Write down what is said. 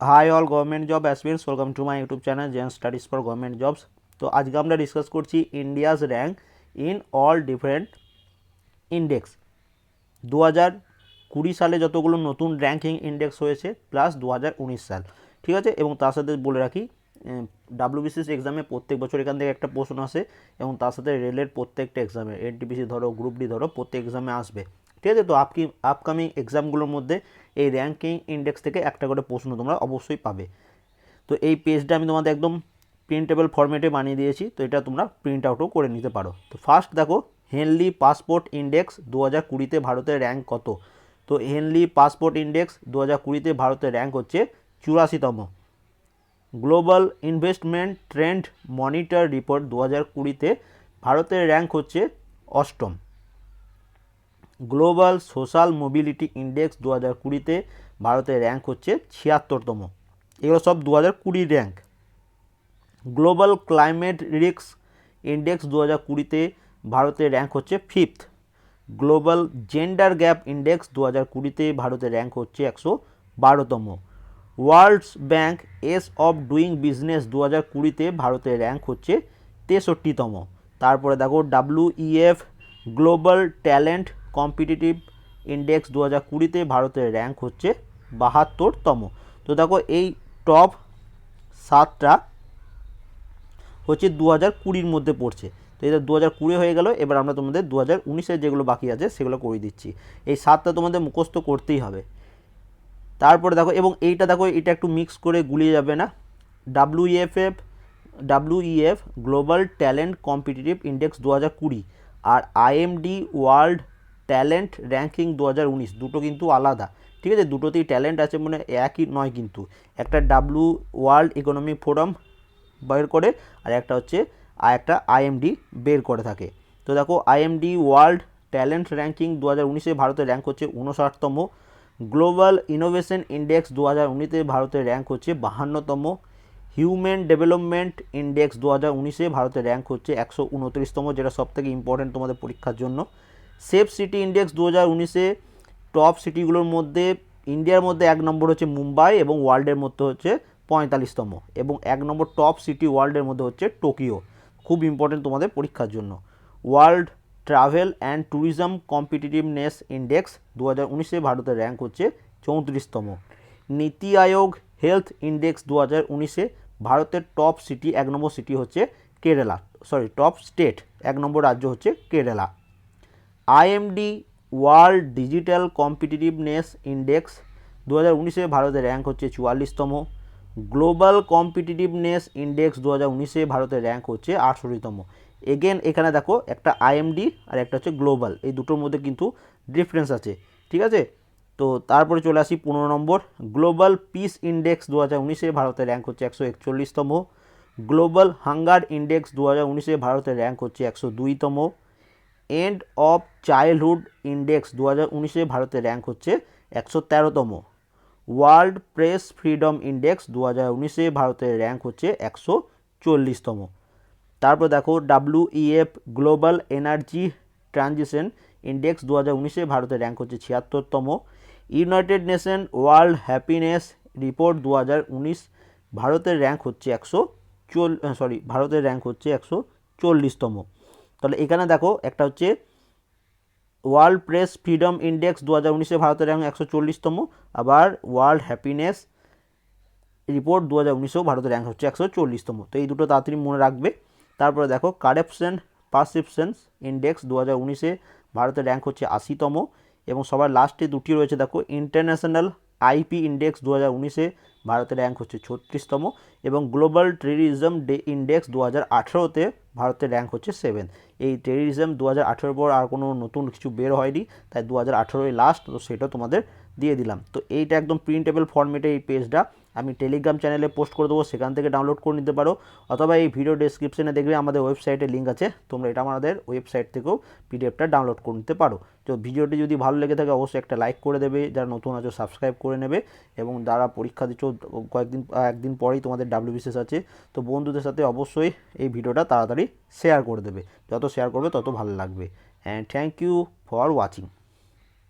High all government job aspirants, welcome to my YouTube channel gen studies for government jobs. তো আজকে আমরা discuss করছি India's rank in all different index. 2020 সালে যতগুলো নতুন ranking index হয়েছে প্লাস 2019 সাল, ঠিক আছে। এবং তার সাথে বলে রাখি, ডাব্লিউবিসিএস এক্সামে প্রত্যেক বছর এখান থেকে একটা প্রশ্ন আসে, এবং তার সাথে রেলের প্রত্যেকটা এক্সামে, এনটিপিসি ধরো, গ্রুপ ডি ধরো, প্রত্যেক এক্সামে আসবে, ঠিক আছে। তো আপকামিং এক্সামগুলোর মধ্যে এই র্যাঙ্কিং ইন্ডেক্স থেকে একটা করে প্রশ্ন তোমরা অবশ্যই পাবে। তো এই পেজটা আমি তোমাদের একদম প্রিন্টেবল ফরম্যাটে বানিয়ে দিয়েছি, তো এটা তোমরা প্রিন্ট আউটও করে নিতে পারো। তো ফার্স্ট দেখো, হেনলি পাসপোর্ট ইন্ডেক্স 2020-তে ভারতের র্যাঙ্ক কত। তো হেনলি পাসপোর্ট ইন্ডেক্স 2020-তে ভারতের র্যাঙ্ক হচ্ছে 84তম। Global investment trend monitor report 2020-তে ভারতের র্যাঙ্ক হচ্ছে 8ম। গ্লোবাল সোশ্যাল মোবিলিটি ইন্ডেক্স 2020-তে ভারতের র্যাঙ্ক হচ্ছে 76তম। এগুলো সব 2020 rank. Global climate risk index 2020-তে ভারতের র্যাঙ্ক হচ্ছে 5th। Global gender gap index 2020-তে ভারতের র্যাঙ্ক হচ্ছে 112তম। World's bank ease of doing business 2020-তে ভারতের র্যাঙ্ক হচ্ছে 63তম। তারপরে দেখো, WEF global talent competitive index 2020-তে ভারতের র্যাঙ্ক হচ্ছে 72তম। তো দেখো, এই টপ 7টা হচ্ছে 2020-র মধ্যে পড়ছে। তো এটা 2020 হয়ে গেল। এবার আমরা তোমাদের 2019-এর যেগুলো বাকি আছে সেগুলো করে দিচ্ছি। এই 7টা তোমাদের মুখস্থ করতেই হবে। তারপরে দেখো, এবং এইটা দেখো, এটা একটু মিক্স করে গুলিয়ে যাবে না। WEF global talent competitive index 2020 আর আইএমডি ওয়ার্ল্ড ট্যালেন্ট র্যাঙ্কিং 2019 দুটো কিন্তু আলাদা, ঠিক আছে। দুটোতেই ট্যালেন্ট আছে, মানে একই নয় কিন্তু। একটা ওয়ার্ল্ড ইকোনমিক ফোরাম বের করে, আর একটা হচ্ছে একটা আইএমডি বের করে থাকে। তো দেখো, আইএমডি ওয়ার্ল্ড ট্যালেন্ট র্যাঙ্কিং 2019-এ ভারতের র্যাঙ্ক হচ্ছে 59তম। গ্লোবাল ইনোভেশন ইন্ডেক্স 2019-তে ভারতের র্যাঙ্ক হচ্ছে 52তম। হিউম্যান ডেভেলপমেন্ট ইন্ডেক্স 2019-এ ভারতের র্যাঙ্ক হচ্ছে 129তম, যেটা সবথেকে ইম্পর্টেন্ট তোমাদের পরীক্ষার জন্য। সেফ সিটি ইন্ডেক্স 2019-এ টপ সিটিগুলোর মধ্যে ইন্ডিয়ার মধ্যে 1 নম্বর হচ্ছে মুম্বাই, এবং ওয়ার্ল্ডের মধ্যে হচ্ছে 45তম, এবং 1 নম্বর টপ সিটি ওয়ার্ল্ডের মধ্যে হচ্ছে টোকিও। খুব ইম্পর্টেন্ট তোমাদের পরীক্ষার জন্য। World travel and tourism competitiveness index 2019-এ ভারতের র্যাঙ্ক হচ্ছে 34তম। নীতি আয়োগ হেলথ ইন্ডেক্স 2019-এ ভারতের টপ সিটি 1 নম্বর সিটি হচ্ছে কেরালা, টপ স্টেট 1 নম্বর রাজ্য হচ্ছে Kerala. IMD world digital competitiveness index 2019-এ ভারতের র্যাঙ্ক হচ্ছে 44তম। গ্লোবাল কম্পিটিটিভনেস ইন্ডেক্স 2019-এ ভারতের র্যাঙ্ক হচ্ছে 68তম। এগেন এখানে দেখো, একটা আইএমডি আর একটা হচ্ছে গ্লোবাল, এই দুটোর মধ্যে কিন্তু ডিফারেন্স আছে, ঠিক আছে। তো তারপরে চলে আসি 15 নম্বর, গ্লোবাল পিস ইন্ডেক্স 2019-এ ভারতের র্যাঙ্ক হচ্ছে 141তম। গ্লোবাল হাঙ্গার ইন্ডেক্স 2019-এ ভারতের র্যাঙ্ক হচ্ছে 102তম। এন্ড অফ চাইল্ডহুড ইন্ডেক্স 2019-এ ভারতের র্যাঙ্ক হচ্ছে 113তম। ওয়ার্ল্ড প্রেস ফ্রিডম ইন্ডেক্স 2019-এ ভারতের র্যাঙ্ক হচ্ছে 140তম। তারপর দেখো, WEF global energy transition index 2019-এ ভারতের র্যাঙ্ক হচ্ছে 76তম। United nation world happiness report 2019 ভারতের র্যাঙ্ক হচ্ছে 140তম। তাহলে এখানে দেখো, একটা হচ্ছে ওয়ার্ল্ড প্রেস ফ্রিডম ইন্ডেক্স 2019-এ ভারতের র্যাঙ্ক 140তম, আবার ওয়ার্ল্ড হ্যাপিনেস রিপোর্ট 2019-এও ভারতের র্যাঙ্ক হচ্ছে 140তম। তো এই দুটো তাড়াতাড়ি মনে রাখবে। তারপরে দেখো, কারাপশন পারসেপশনস ইন্ডেক্স 2019-এ ভারতের র্যাঙ্ক হচ্ছে 80তম, এবং সবার লাস্টে দুটি রয়েছে দেখো, ইন্টারন্যাশনাল আইপি ইন্ডেক্স 2019-এ ভারতের র্যাঙ্ক হচ্ছে 36তম, এবং গ্লোবাল টেররিজম ডে ইন্ডেক্স 2018-তে ভারতের র্যাঙ্ক হচ্ছে 7। এই টেররিজম 2018 পর আর কোনো নতুন কিছু বের হয়নি, তাই 2018-ই লাস্ট, তো সেটা তোমাদের দিয়ে দিলাম। তো এইটা একদম প্রিন্টেবল ফরম্যাটে এই পেজটা আমি টেলিগ্রাম চ্যানেলে পোস্ট করে দেবো, সেখান থেকে ডাউনলোড করে নিতে পারো, অথবা এই ভিডিও ডেসক্রিপশনে দেখবে আমাদের ওয়েবসাইটের লিঙ্ক আছে, তোমরা এটা আমাদের ওয়েবসাইট থেকেও পিডিএফটা ডাউনলোড করে নিতে পারো। তো ভিডিওটি যদি ভালো লেগে থাকে অবশ্যই একটা লাইক করে দেবে, যারা নতুন আছো সাবস্ক্রাইব করে নেবে, এবং যারা পরীক্ষা দিচ্ছ একদিন পরেই তোমাদের ডাব্লিউবিসিএস আছে, তো বন্ধুদের সাথে অবশ্যই এই ভিডিওটা তাড়াতাড়ি শেয়ার করে দেবে। যত শেয়ার করবে তত ভালো লাগবে। And thank you for watching.